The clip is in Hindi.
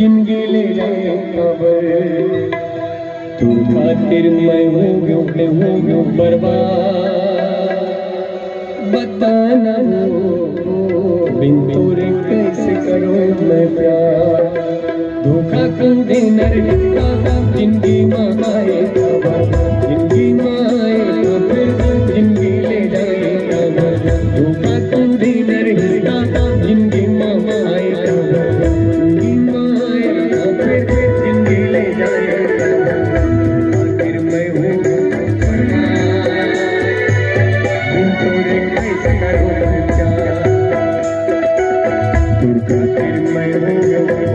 जिंदगी ले जाए खबर। तू खातिर मैं हो गयो बर्बाद, बताना बिन तोरे कैसे करूं मैं प्यार। धोखा क्यों देना रिश्ता जिंदगी में आए खबर, जिंदगी में आए खबर, जिंदगी ले जाए खबर। धोखा क्यों देना रिश्ता जिंदगी में आए खबर, जिंदगी में आए खबर, जिंदगी ले जाए खबर। फिर मैं हूँ बर्बाद, बिन तोरे कैसे करूं प्यार। फिर मैं हूँ